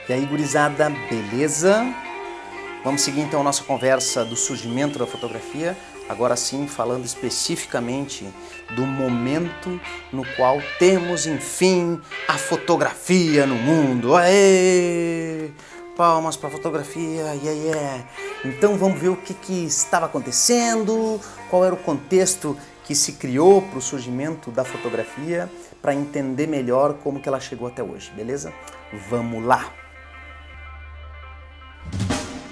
E aí, gurizada, beleza? Vamos seguir então a nossa conversa do surgimento da fotografia, agora sim falando especificamente do momento no qual temos, enfim, a fotografia no mundo. Aê! Palmas para a fotografia, yeah. Então vamos ver o que estava acontecendo, qual era o contexto que se criou para o surgimento da fotografia, para entender melhor como que ela chegou até hoje, beleza? Vamos lá!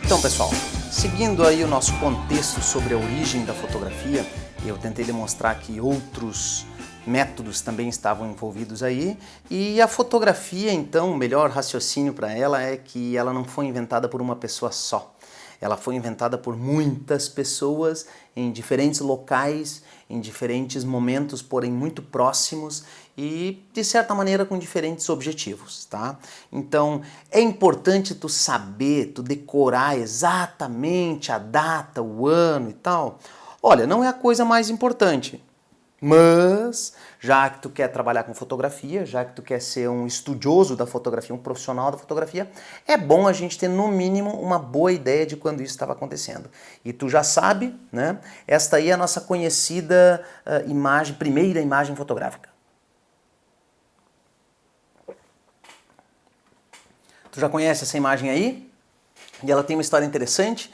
Então, pessoal, seguindo aí o nosso contexto sobre a origem da fotografia, eu tentei demonstrar que outros métodos também estavam envolvidos aí, e a fotografia, então, o melhor raciocínio para ela é que ela não foi inventada por uma pessoa só. Ela foi inventada por muitas pessoas em diferentes locais, em diferentes momentos, porém muito próximos e, de certa maneira, com diferentes objetivos, tá? Então, é importante tu saber, tu decorar exatamente a data, o ano e tal. Olha, não é a coisa mais importante. Mas, já que tu quer trabalhar com fotografia, já que tu quer ser um estudioso da fotografia, um profissional da fotografia, é bom a gente ter no mínimo uma boa ideia de quando isso estava acontecendo. E tu já sabe, né? Esta aí é a nossa conhecida imagem, primeira imagem fotográfica. Tu já conhece essa imagem aí? E ela tem uma história interessante,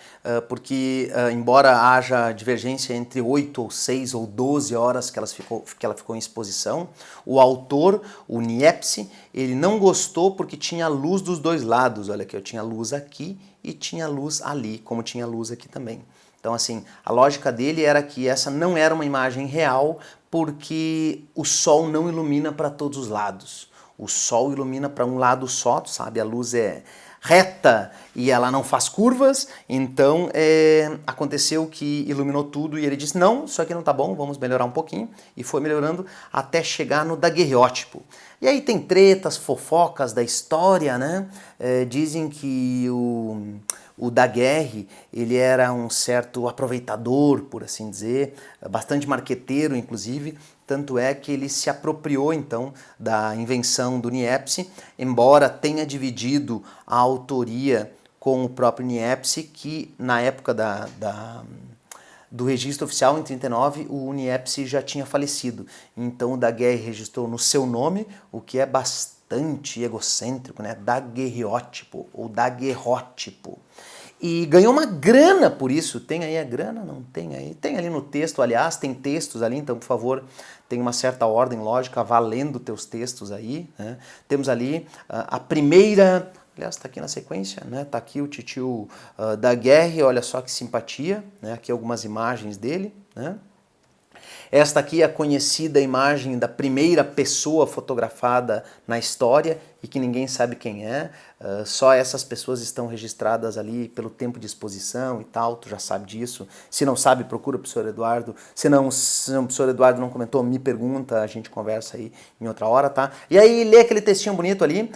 porque embora haja divergência entre 8 ou 6 ou 12 horas que ela ficou em exposição, o autor, o Niepce, ele não gostou porque tinha luz dos dois lados. Olha aqui, eu tinha luz aqui e tinha luz ali, como tinha luz aqui também. Então, assim, a lógica dele era que essa não era uma imagem real porque o sol não ilumina para todos os lados. O sol ilumina para um lado só, tu sabe, a luz é reta e ela não faz curvas, então aconteceu que iluminou tudo e ele disse, não, isso aqui não tá bom, vamos melhorar um pouquinho, e foi melhorando até chegar no daguerreótipo. E aí tem tretas, fofocas da história, né? Dizem que o Daguerre, ele era um certo aproveitador, por assim dizer, bastante marqueteiro, inclusive, tanto é que ele se apropriou, então, da invenção do Niepce, embora tenha dividido a autoria com o próprio Niepce, que na época do registro oficial, em 39, o Niepce já tinha falecido. Então o Daguerre registrou no seu nome, o que é bastante egocêntrico, né? Daguerreótipo ou daguerrótipo. E ganhou uma grana por isso. Tem aí a grana? Não tem aí. Tem ali no texto, aliás, tem textos ali, então, por favor, tem uma certa ordem lógica, vá lendo teus textos aí, né? Temos ali a primeira, aliás, está aqui na sequência, né? Está aqui o titio Daguerre, olha só que simpatia, né? Aqui algumas imagens dele, né? Esta aqui é a conhecida imagem da primeira pessoa fotografada na história e que ninguém sabe quem é. Só essas pessoas estão registradas ali pelo tempo de exposição e tal, tu já sabe disso. Se não sabe, procura o professor Eduardo. Se o professor Eduardo não comentou, me pergunta, a gente conversa aí em outra hora, tá? E aí lê aquele textinho bonito ali,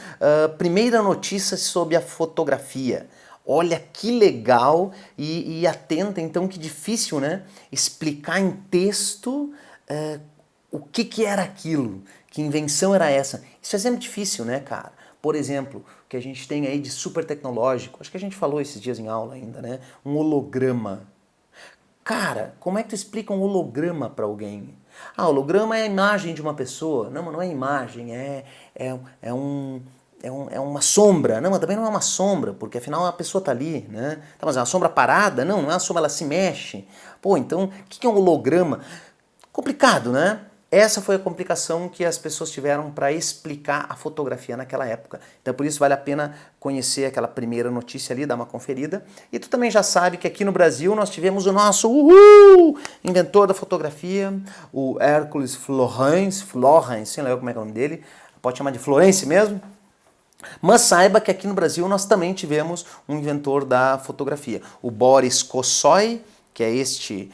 primeira notícia sobre a fotografia. Olha que legal e atenta, então que difícil, né? Explicar em texto o que era aquilo, que invenção era essa. Isso é sempre difícil, né, cara? Por exemplo, o que a gente tem aí de super tecnológico, acho que a gente falou esses dias em aula ainda, né? Um holograma. Cara, como é que tu explica um holograma para alguém? Ah, holograma é a imagem de uma pessoa. Não, mas não é imagem, é uma sombra. Não, mas também não é uma sombra, porque afinal a pessoa tá ali, né? Tá, mas é uma sombra parada? Não, não é uma sombra, ela se mexe. Pô, então, o que é um holograma? Complicado, né? Essa foi a complicação que as pessoas tiveram para explicar a fotografia naquela época. Então por isso vale a pena conhecer aquela primeira notícia ali, dar uma conferida. E tu também já sabe que aqui no Brasil nós tivemos o nosso inventor da fotografia, o Hercules Florence, sei lá como é que é o nome dele, pode chamar de Florence mesmo. Mas saiba que aqui no Brasil nós também tivemos um inventor da fotografia, o Boris Kossoi, que é este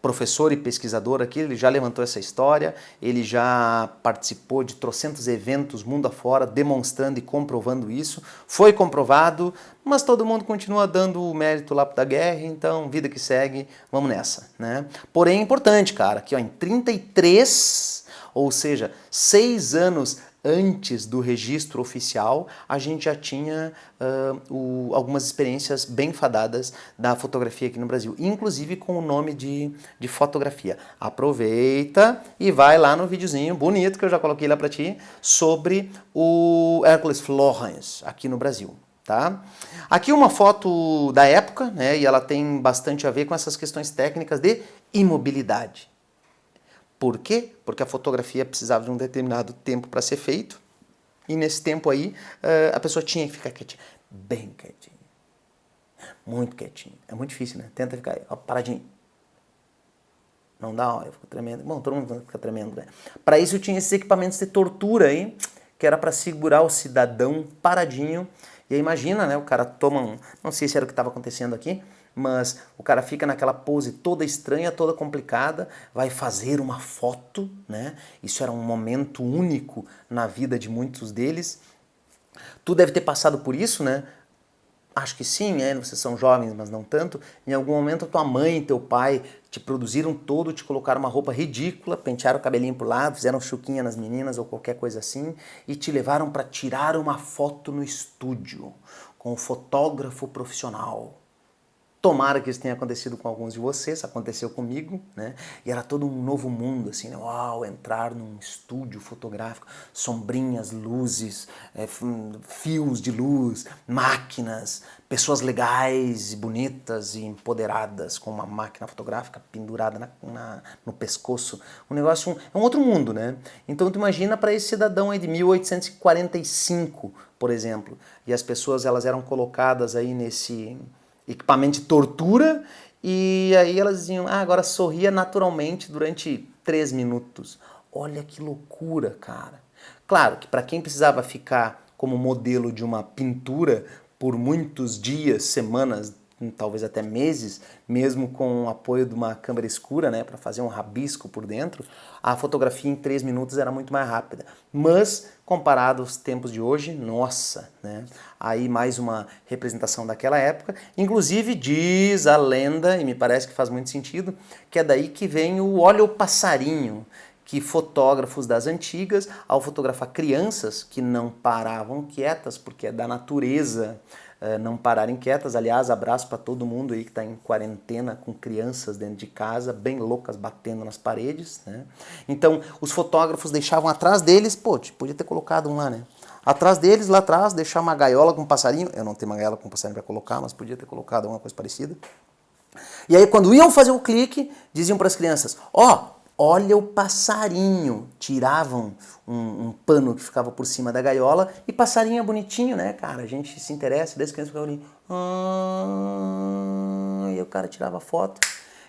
professor e pesquisador aqui. Ele já levantou essa história, ele já participou de trocentos eventos mundo afora, demonstrando e comprovando isso. Foi comprovado, mas todo mundo continua dando o mérito lá para Daguerre, então vida que segue, vamos nessa, né? Porém é importante, cara, que ó, em 33, ou seja, 6 anos antes do registro oficial, a gente já tinha algumas experiências bem fadadas da fotografia aqui no Brasil, inclusive com o nome de fotografia. Aproveita e vai lá no videozinho bonito que eu já coloquei lá para ti, sobre o Hercules Florence aqui no Brasil. Tá? Aqui uma foto da época, né, e ela tem bastante a ver com essas questões técnicas de imobilidade. Por quê? Porque a fotografia precisava de um determinado tempo para ser feito, e nesse tempo aí a pessoa tinha que ficar quietinha, bem quietinha, muito quietinha. É muito difícil, né? Tenta ficar aí, ó, paradinho. Não dá, ó, eu fico tremendo. Bom, todo mundo fica tremendo, né? Para isso tinha esses equipamentos de tortura aí, que era para segurar o cidadão paradinho. E aí imagina, né? O cara toma não sei se era o que estava acontecendo aqui, mas o cara fica naquela pose toda estranha, toda complicada, vai fazer uma foto, né? Isso era um momento único na vida de muitos deles. Tu deve ter passado por isso, né? Acho que sim, vocês são jovens, mas não tanto. Em algum momento tua mãe e teu pai te produziram todo, te colocaram uma roupa ridícula, pentearam o cabelinho pro lado, fizeram chuquinha nas meninas ou qualquer coisa assim e te levaram para tirar uma foto no estúdio com o fotógrafo profissional. Tomara que isso tenha acontecido com alguns de vocês, aconteceu comigo, né? E era todo um novo mundo, assim, né? Uau, entrar num estúdio fotográfico, sombrinhas, luzes, fios de luz, máquinas, pessoas legais, bonitas e empoderadas com uma máquina fotográfica pendurada no pescoço. Um negócio, é um outro mundo, né? Então tu imagina para esse cidadão aí de 1845, por exemplo, e as pessoas elas eram colocadas aí nesse equipamento de tortura, e aí elas diziam, agora sorria naturalmente durante 3 minutos. Olha que loucura, cara. Claro que para quem precisava ficar como modelo de uma pintura por muitos dias, semanas, talvez até meses, mesmo com o apoio de uma câmera escura, né, para fazer um rabisco por dentro, a fotografia em 3 minutos era muito mais rápida. Mas, comparado aos tempos de hoje, nossa, né, aí mais uma representação daquela época. Inclusive, diz a lenda, e me parece que faz muito sentido, que é daí que vem o olha o passarinho, que fotógrafos das antigas, ao fotografar crianças que não paravam quietas, porque é da natureza não pararem quietas. Aliás, abraço para todo mundo aí que está em quarentena com crianças dentro de casa, bem loucas, batendo nas paredes, né? Então, os fotógrafos deixavam atrás deles, podia ter colocado um lá, né? Atrás deles, lá atrás, deixar uma gaiola com um passarinho. Eu não tenho uma gaiola com um passarinho para colocar, mas podia ter colocado alguma coisa parecida. E aí, quando iam fazer o clique, diziam para as crianças, olha o passarinho. Tiravam um pano que ficava por cima da gaiola, e passarinho é bonitinho, né, cara? A gente se interessa, desde criança ficava ali. E o cara tirava foto.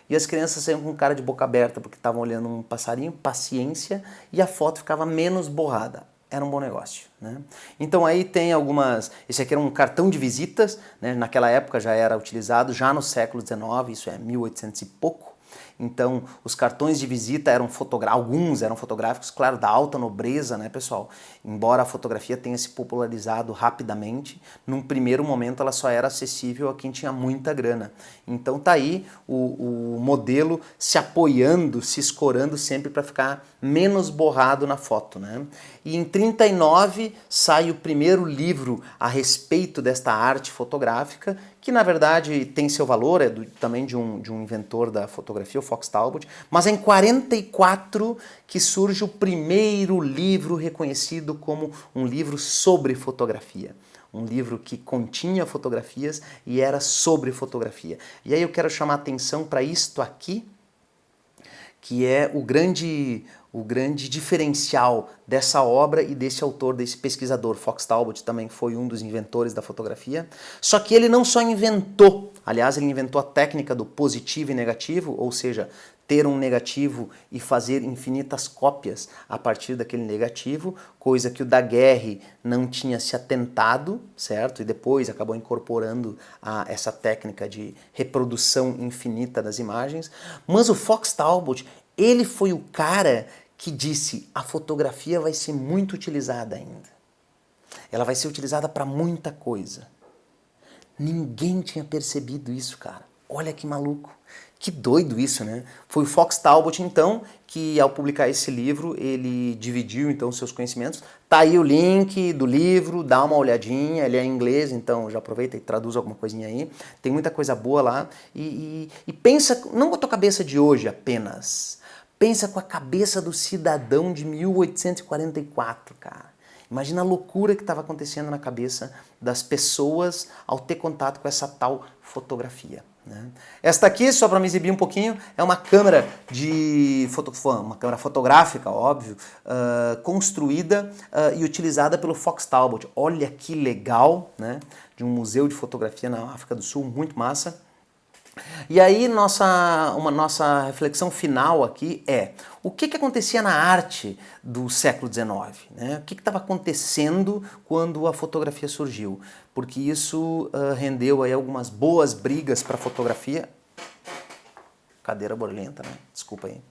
E as crianças saíam com cara de boca aberta, porque estavam olhando um passarinho, paciência, e a foto ficava menos borrada. Era um bom negócio, né? Então aí tem algumas... Esse aqui era um cartão de visitas, né? Naquela época já era utilizado, já no século XIX, isso é 1800 e pouco. Então, os cartões de visita eram alguns eram fotográficos, claro, da alta nobreza, né, pessoal? Embora a fotografia tenha se popularizado rapidamente, num primeiro momento ela só era acessível a quem tinha muita grana. Então tá aí o modelo se apoiando, se escorando sempre para ficar menos borrado na foto, né? E em 39 sai o primeiro livro a respeito desta arte fotográfica, que na verdade tem seu valor, é também de um inventor da fotografia, o Fox Talbot, mas é em 44 que surge o primeiro livro reconhecido como um livro sobre fotografia. Um livro que continha fotografias e era sobre fotografia. E aí eu quero chamar a atenção para isto aqui, que é o grande diferencial dessa obra e desse autor, desse pesquisador. Fox Talbot também foi um dos inventores da fotografia. Só que ele não só inventou, aliás, ele inventou a técnica do positivo e negativo, ou seja, ter um negativo e fazer infinitas cópias a partir daquele negativo, coisa que o Daguerre não tinha se atentado, certo? E depois acabou incorporando essa técnica de reprodução infinita das imagens. Mas o Fox Talbot, ele foi o cara que disse: a fotografia vai ser muito utilizada ainda. Ela vai ser utilizada para muita coisa. Ninguém tinha percebido isso, cara. Olha que maluco. Que doido isso, né? Foi o Fox Talbot, então, que ao publicar esse livro, ele dividiu, então, seus conhecimentos. Tá aí o link do livro, dá uma olhadinha, ele é em inglês, então já aproveita e traduz alguma coisinha aí. Tem muita coisa boa lá. E pensa, não com a tua cabeça de hoje apenas, pensa com a cabeça do cidadão de 1844, cara. Imagina a loucura que estava acontecendo na cabeça das pessoas ao ter contato com essa tal fotografia. Né? Esta aqui, só para me exibir um pouquinho, é uma câmera uma câmera fotográfica, óbvio, construída e utilizada pelo Fox Talbot. Olha que legal, né? De um museu de fotografia na África do Sul, muito massa. E aí nossa reflexão final aqui é o que acontecia na arte do século XIX? Né? O que estava acontecendo quando a fotografia surgiu? Porque isso rendeu aí algumas boas brigas para a fotografia. Cadeira borboleta, né? Desculpa aí.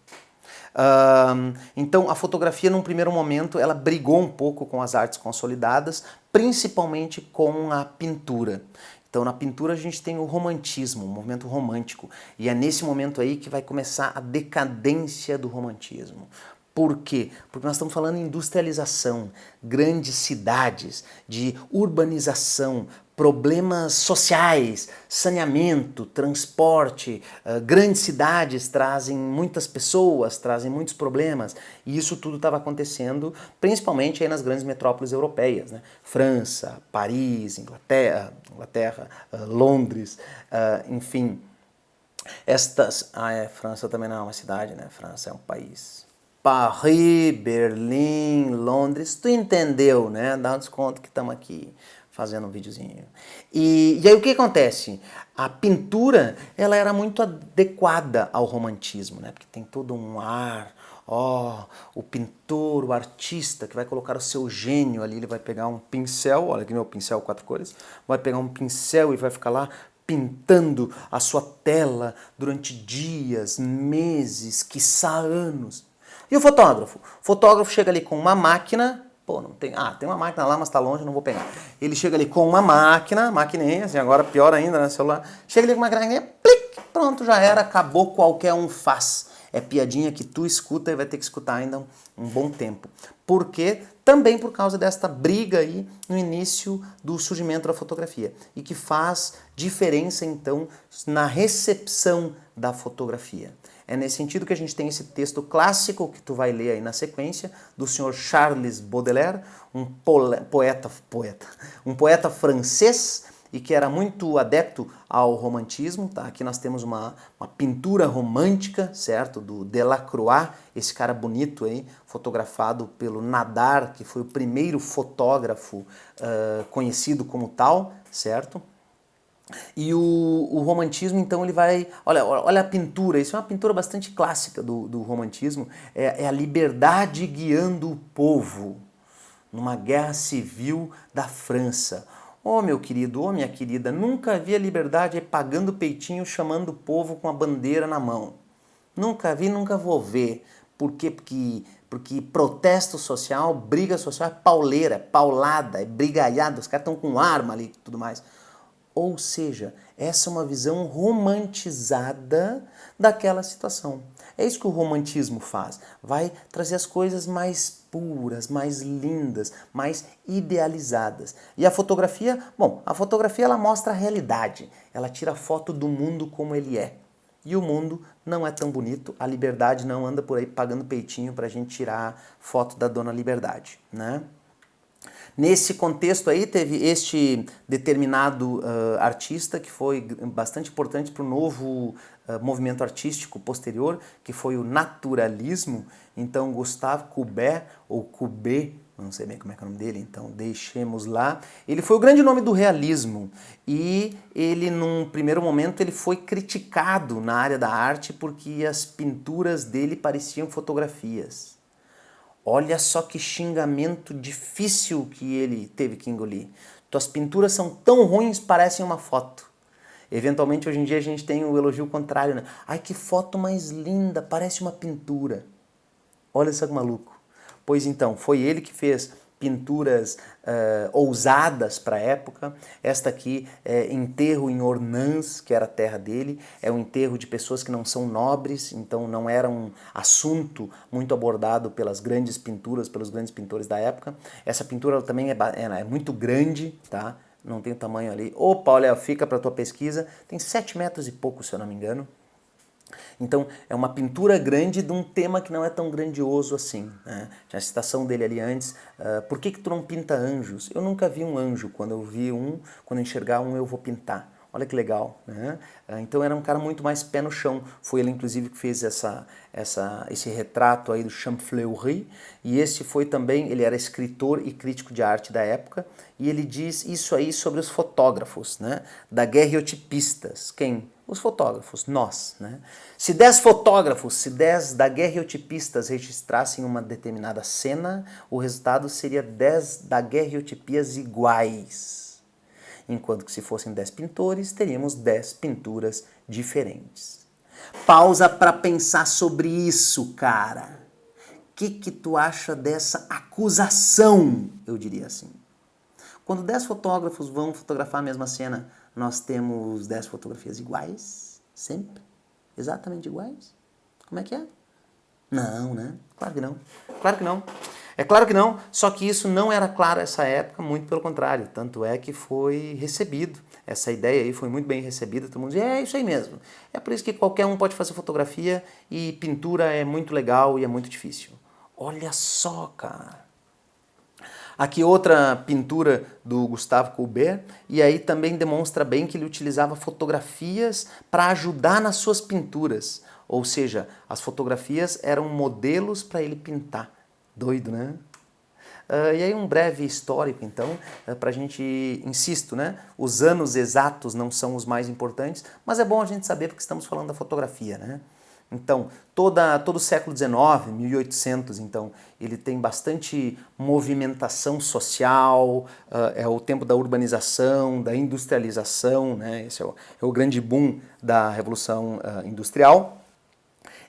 Então a fotografia num primeiro momento ela brigou um pouco com as artes consolidadas, principalmente com a pintura. Então na pintura a gente tem o romantismo, o movimento romântico, e é nesse momento aí que vai começar a decadência do romantismo. Por quê? Porque nós estamos falando em industrialização, grandes cidades, de urbanização, problemas sociais, saneamento, transporte, grandes cidades trazem muitas pessoas, trazem muitos problemas, e isso tudo estava acontecendo principalmente aí nas grandes metrópoles europeias, né? França, Paris, Inglaterra, Londres, enfim. França também não é uma cidade, né? França é um país. Paris, Berlim, Londres, tu entendeu, né? Dá um desconto que estamos aqui fazendo um videozinho. E aí o que acontece? A pintura, ela era muito adequada ao romantismo, né? Porque tem todo um ar, o pintor, o artista que vai colocar o seu gênio ali, ele vai pegar um pincel, olha aqui meu pincel 4 cores, vai pegar um pincel e vai ficar lá pintando a sua tela durante dias, meses, quiçá anos. E o fotógrafo? O fotógrafo chega ali com uma máquina, não tem, tem uma máquina lá, mas tá longe, não vou pegar. Ele chega ali com uma maquininha, assim, agora pior ainda, né, celular. Chega ali com uma maquininha, plic, pronto, já era, acabou, qualquer um faz. É piadinha que tu escuta e vai ter que escutar ainda um bom tempo. Por quê? Também por causa desta briga aí no início do surgimento da fotografia. E que faz diferença, então, na recepção da fotografia. É nesse sentido que a gente tem esse texto clássico que tu vai ler aí na sequência, do senhor Charles Baudelaire, um poeta francês e que era muito adepto ao romantismo. Tá? Aqui nós temos uma pintura romântica, certo? Do Delacroix, esse cara bonito aí, fotografado pelo Nadar, que foi o primeiro fotógrafo conhecido como tal, certo? E o romantismo, então, ele vai... Olha a pintura, isso é uma pintura bastante clássica do romantismo. É a liberdade guiando o povo numa guerra civil da França. Meu querido, minha querida, nunca vi a liberdade pagando peitinho, chamando o povo com a bandeira na mão. Nunca vi, nunca vou ver. Por quê? Porque protesto social, briga social é pauleira, é paulada, é brigaiada, os caras estão com arma ali e tudo mais. Ou seja, essa é uma visão romantizada daquela situação. É isso que o romantismo faz. Vai trazer as coisas mais puras, mais lindas, mais idealizadas. E a fotografia? Bom, a fotografia ela mostra a realidade. Ela tira foto do mundo como ele é. E o mundo não é tão bonito, a liberdade não anda por aí pagando peitinho pra gente tirar foto da dona Liberdade, né? Nesse contexto aí teve este determinado artista que foi bastante importante para o novo movimento artístico posterior, que foi o naturalismo. Então Gustave Courbet, ou Courbet, não sei bem como é que é o nome dele, então deixemos lá. Ele foi o grande nome do realismo e ele, num primeiro momento, ele foi criticado na área da arte porque as pinturas dele pareciam fotografias. Olha só que xingamento difícil que ele teve que engolir. Tuas pinturas são tão ruins, parecem uma foto. Eventualmente, hoje em dia, a gente tem o elogio contrário, né? Ai, que foto mais linda, parece uma pintura. Olha só que maluco. Pois então, foi ele que fez pinturas ousadas para a época. Esta aqui é enterro em Ornans, que era a terra dele. É um enterro de pessoas que não são nobres, então não era um assunto muito abordado pelas grandes pinturas, pelos grandes pintores da época. Essa pintura ela também é muito grande, tá? Não tem o tamanho ali. Opa, olha, fica para tua pesquisa. Tem 7 metros e pouco, se eu não me engano. Então, é uma pintura grande de um tema que não é tão grandioso assim, né? Tinha a citação dele ali antes, por que tu não pinta anjos? Eu nunca vi um anjo, quando eu enxergar um eu vou pintar. Olha que legal, né? Então era um cara muito mais pé no chão. Foi ele, inclusive, que fez esse retrato aí do Champfleury. E esse foi também, ele era escritor e crítico de arte da época. E ele diz isso aí sobre os fotógrafos, né? Daguerreotipistas. Quem? Os fotógrafos, nós, né? Se 10 fotógrafos, se 10 daguerreotipistas registrassem uma determinada cena, o resultado seria 10 daguerreotipias iguais. Enquanto que se fossem 10 pintores, teríamos 10 pinturas diferentes. Pausa para pensar sobre isso, cara. O que tu acha dessa acusação, eu diria assim? Quando 10 fotógrafos vão fotografar a mesma cena, nós temos 10 fotografias iguais? Sempre? Exatamente iguais? Como é que é? Não, né? Claro que não. Claro que não. É claro que não, só que isso não era claro nessa época, muito pelo contrário. Tanto é que foi recebido. Essa ideia aí foi muito bem recebida, todo mundo dizia, é isso aí mesmo. É por isso que qualquer um pode fazer fotografia e pintura é muito legal e é muito difícil. Olha só, cara. Aqui outra pintura do Gustave Courbet, e aí também demonstra bem que ele utilizava fotografias para ajudar nas suas pinturas. Ou seja, as fotografias eram modelos para ele pintar. Doido, né? E aí um breve histórico, então, para a gente, insisto, né? Os anos exatos não são os mais importantes, mas é bom a gente saber porque estamos falando da fotografia, né? Então, todo o século XIX, 1800, então, ele tem bastante movimentação social, é o tempo da urbanização, da industrialização, né? Esse é o grande boom da Revolução Industrial.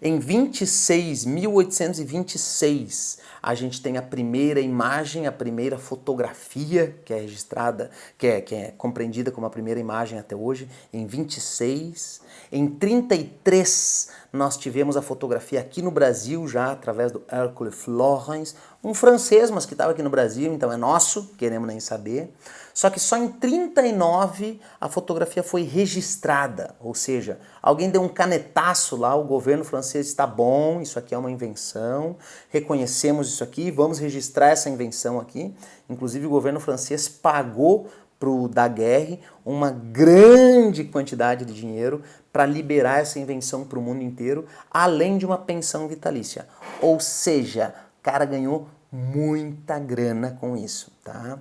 Em 1826, a gente tem a primeira imagem, a primeira fotografia que é registrada, que é compreendida como a primeira imagem até hoje, em 26. Em 33, nós tivemos a fotografia aqui no Brasil, já através do Hercule Florens, um francês, mas que estava aqui no Brasil, então é nosso, queremos nem saber. Só que só em 39 a fotografia foi registrada, ou seja, alguém deu um canetaço lá, o governo francês está bom, isso aqui é uma invenção, reconhecemos isso aqui, vamos registrar essa invenção aqui. Inclusive o governo francês pagou para o Daguerre uma grande quantidade de dinheiro para liberar essa invenção para o mundo inteiro, além de uma pensão vitalícia. Ou seja, o cara ganhou muita grana com isso, tá?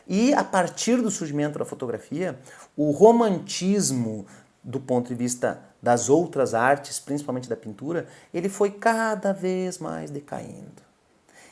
E a partir do surgimento da fotografia, o romantismo, do ponto de vista das outras artes, principalmente da pintura, ele foi cada vez mais decaindo.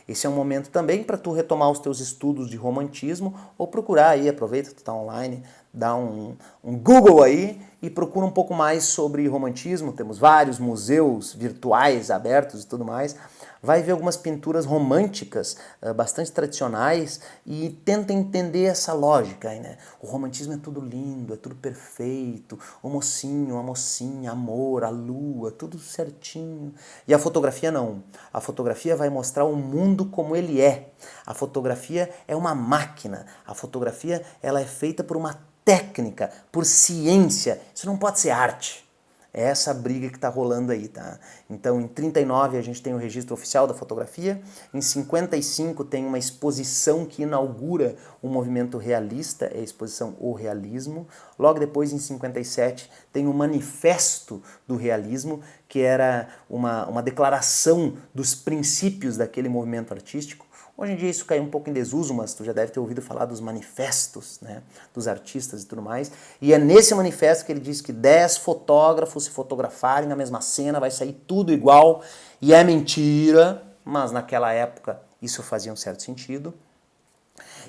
Esse é um momento também para tu retomar os teus estudos de romantismo ou procurar aí, aproveita que tu está online, dá um Google aí e procura um pouco mais sobre romantismo. Temos vários museus virtuais abertos e tudo mais. Vai ver algumas pinturas românticas bastante tradicionais e tenta entender essa lógica aí, né? O romantismo é tudo lindo, é tudo perfeito, o mocinho, a mocinha, amor, a lua, tudo certinho. E a fotografia não. A fotografia vai mostrar o mundo como ele é. A fotografia é uma máquina. A fotografia ela é feita por uma técnica, por ciência. Isso não pode ser arte. É essa briga que está rolando aí, tá? Então, em 39 a gente tem o registro oficial da fotografia, em 55 tem uma exposição que inaugura o movimento realista, é a exposição O Realismo. Logo depois, em 57, tem o Manifesto do Realismo, que era uma declaração dos princípios daquele movimento artístico. Hoje em dia isso caiu um pouco em desuso, mas tu já deve ter ouvido falar dos manifestos, né, dos artistas e tudo mais. E é nesse manifesto que ele diz que 10 fotógrafos se fotografarem na mesma cena, vai sair tudo igual. E é mentira, mas naquela época isso fazia um certo sentido.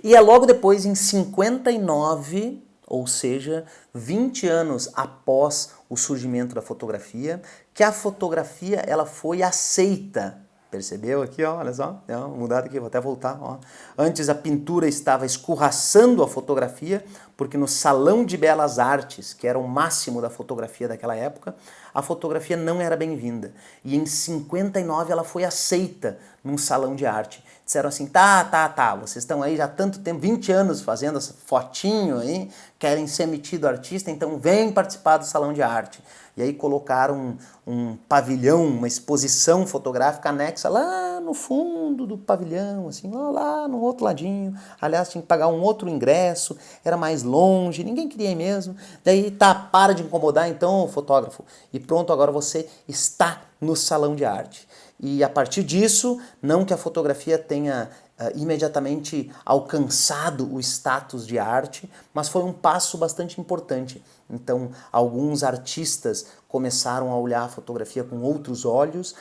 E é logo depois, em 59, ou seja, 20 anos após o surgimento da fotografia, que a fotografia ela foi aceita Percebeu aqui, ó, olha só, mudado aqui, vou até voltar, ó. Antes a pintura estava escorraçando a fotografia, porque no Salão de Belas Artes, que era o máximo da fotografia daquela época, a fotografia não era bem-vinda. E em 59 ela foi aceita num salão de arte. Disseram assim, tá, vocês estão aí já há tanto tempo, 20 anos fazendo essa fotinho aí, querem ser metido artista, então vem participar do salão de arte. E aí colocaram um pavilhão, uma exposição fotográfica anexa lá no fundo do pavilhão, assim, lá no outro ladinho. Aliás, tinha que pagar um outro ingresso, era mais longe, ninguém queria ir mesmo. Daí, para de incomodar então, fotógrafo. E pronto, agora você está no salão de arte. E a partir disso, não que a fotografia tenha imediatamente alcançado o status de arte, mas foi um passo bastante importante. Então, alguns artistas começaram a olhar a fotografia com outros olhos,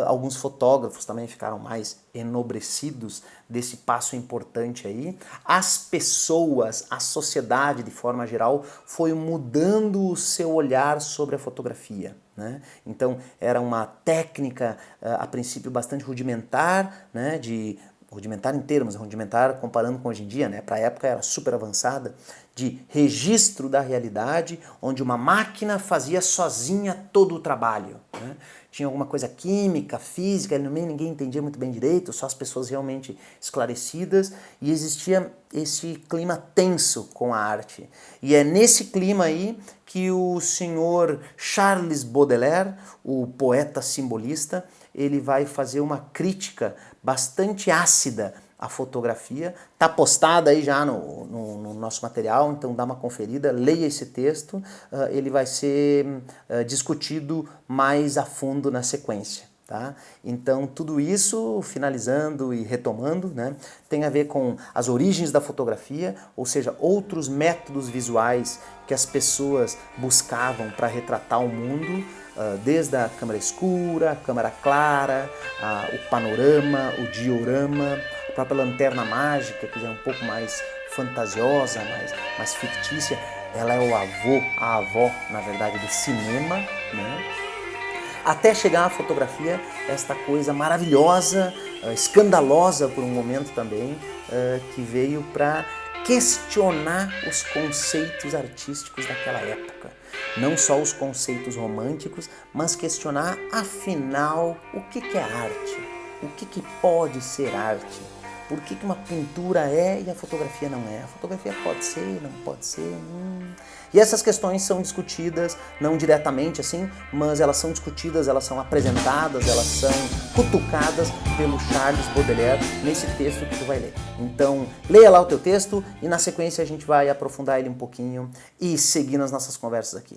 alguns fotógrafos também ficaram mais enobrecidos desse passo importante aí. As pessoas, a sociedade de forma geral, foi mudando o seu olhar sobre a fotografia, né? Então, era uma técnica, a princípio, bastante rudimentar, né, rudimentar em termos, rudimentar comparando com hoje em dia, né? Para a época era super avançada, de registro da realidade, onde uma máquina fazia sozinha todo o trabalho, né? Tinha alguma coisa química, física, ninguém entendia muito bem direito, só as pessoas realmente esclarecidas, e existia esse clima tenso com a arte. E é nesse clima aí que o senhor Charles Baudelaire, o poeta simbolista, ele vai fazer uma crítica bastante ácida à fotografia. Está postada aí já no nosso material, então dá uma conferida, leia esse texto, ele vai ser discutido mais a fundo na sequência. Tá? Então tudo isso, finalizando e retomando, né, tem a ver com as origens da fotografia, ou seja, outros métodos visuais que as pessoas buscavam para retratar o mundo, desde a câmera escura, a câmera clara, o panorama, o diorama, a própria lanterna mágica, que já é um pouco mais fantasiosa, mais fictícia. Ela é a avó, na verdade, do cinema, né? Até chegar à fotografia, esta coisa maravilhosa, escandalosa por um momento também, que veio para questionar os conceitos artísticos daquela época. Não só os conceitos românticos, mas questionar, afinal, o que é arte? O que pode ser arte? Por que uma pintura é e a fotografia não é? A fotografia pode ser, não pode ser? E essas questões são discutidas, não diretamente assim, mas elas são discutidas, elas são apresentadas, elas são cutucadas pelo Charles Baudelaire nesse texto que tu vai ler. Então, leia lá o teu texto e na sequência a gente vai aprofundar ele um pouquinho e seguir nas nossas conversas aqui.